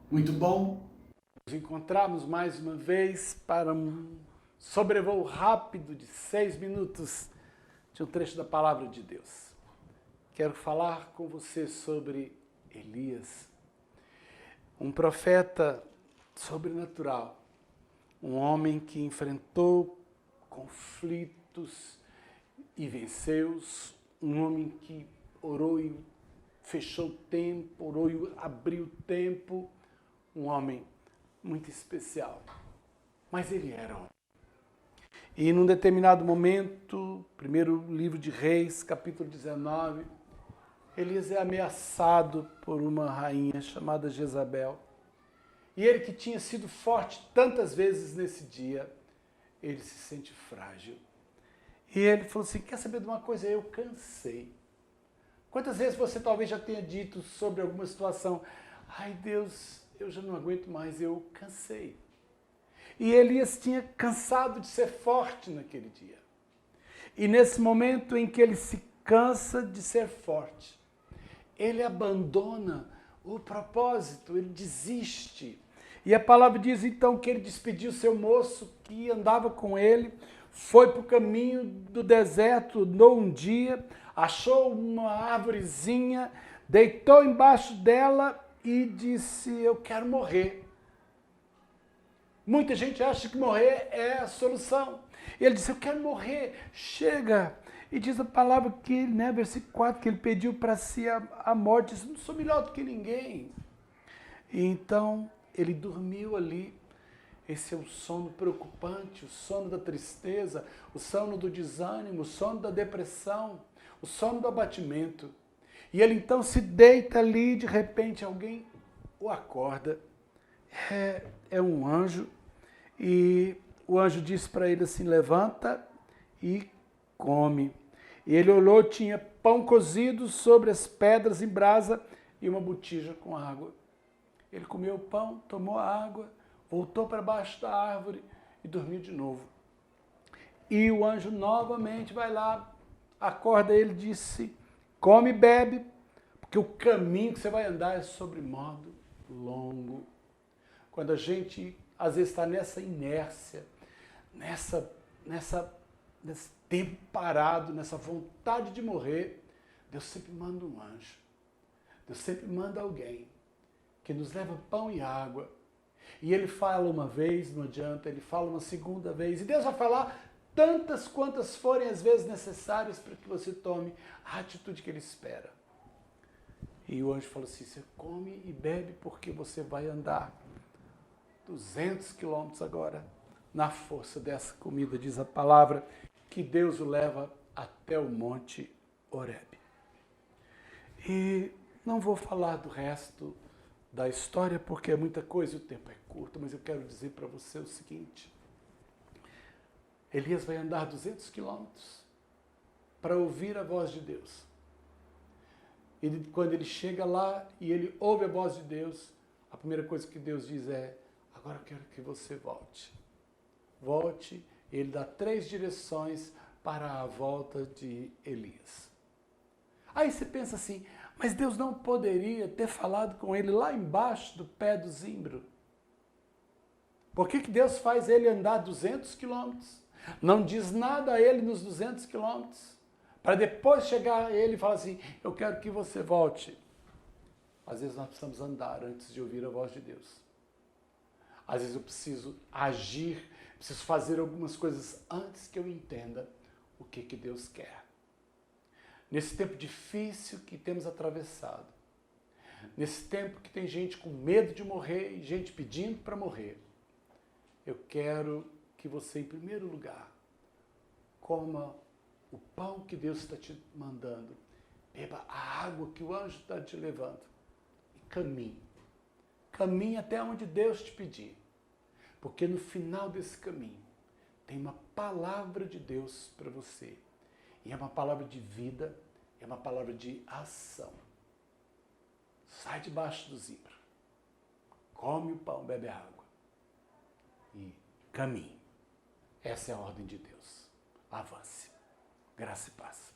Muito bom nos encontrarmos mais uma vez para um sobrevoo rápido de 6 minutos de um trecho da Palavra de Deus. Quero falar com você sobre Elias, um profeta sobrenatural, um homem que enfrentou conflitos e venceu-os, um homem que orou e fechou o tempo, orou e abriu o tempo, um homem muito especial. Mas ele era homem. E num determinado momento, primeiro livro de Reis, capítulo 19, Elias é ameaçado por uma rainha chamada Jezabel. E ele que tinha sido forte tantas vezes nesse dia, ele se sente frágil. E ele falou assim, quer saber de uma coisa? Eu cansei. Quantas vezes você talvez já tenha dito sobre alguma situação, ai Deus, eu já não aguento mais, eu cansei. E Elias tinha cansado de ser forte naquele dia. E nesse momento em que ele se cansa de ser forte, ele abandona o propósito, ele desiste. E a palavra diz então que ele despediu seu moço que andava com ele, foi para o caminho do deserto, andou um dia, achou uma árvorezinha, deitou embaixo dela e disse, eu quero morrer. Muita gente acha que morrer é a solução. E ele disse, eu quero morrer, chega. E diz a palavra que, versículo 4, que ele pediu para si a morte, disse, não sou melhor do que ninguém. E então ele dormiu ali. Esse é o sono preocupante, o sono da tristeza, o sono do desânimo, o sono da depressão, o sono do abatimento. E ele então se deita ali, de repente alguém o acorda. É um anjo, e o anjo disse para ele assim, levanta e come. E ele olhou, tinha pão cozido sobre as pedras em brasa e uma botija com água. Ele comeu o pão, tomou a água, voltou para baixo da árvore e dormiu de novo. E o anjo novamente vai lá, acorda ele e disse, come e bebe, porque o caminho que você vai andar é sobre modo longo. Quando a gente, às vezes, está nessa inércia, nesse tempo parado, nessa vontade de morrer, Deus sempre manda um anjo. Deus sempre manda alguém que nos leva pão e água. E ele fala uma vez, não adianta, ele fala uma segunda vez. E Deus vai falar tantas quantas forem as vezes necessárias para que você tome a atitude que ele espera. E o anjo falou assim, você come e bebe porque você vai andar 200 quilômetros agora na força dessa comida, diz a palavra, que Deus o leva até o monte Horebe. E não vou falar do resto da história, porque é muita coisa e o tempo é curto, mas eu quero dizer para você o seguinte, Elias vai andar 200 quilômetros para ouvir a voz de Deus. Quando ele chega lá e ele ouve a voz de Deus, a primeira coisa que Deus diz é, agora eu quero que você volte. Volte, ele dá 3 direções para a volta de Elias. Aí você pensa assim, mas Deus não poderia ter falado com ele lá embaixo do pé do zimbro? Por que Deus faz ele andar 200 quilômetros? Não diz nada a ele nos 200 quilômetros? Para depois chegar a ele e falar assim, eu quero que você volte. Às vezes nós precisamos andar antes de ouvir a voz de Deus. Às vezes eu preciso agir, preciso fazer algumas coisas antes que eu entenda o que Deus quer. Nesse tempo difícil que temos atravessado, nesse tempo que tem gente com medo de morrer e gente pedindo para morrer, eu quero que você, em primeiro lugar, coma o pão que Deus está te mandando, beba a água que o anjo está te levando e caminhe. Caminhe até onde Deus te pedir, porque no final desse caminho tem uma palavra de Deus para você. E é uma palavra de vida, é uma palavra de ação. Sai debaixo do zimbro, come o pão, bebe a água e caminhe. Essa é a ordem de Deus. Avance. Graça e paz.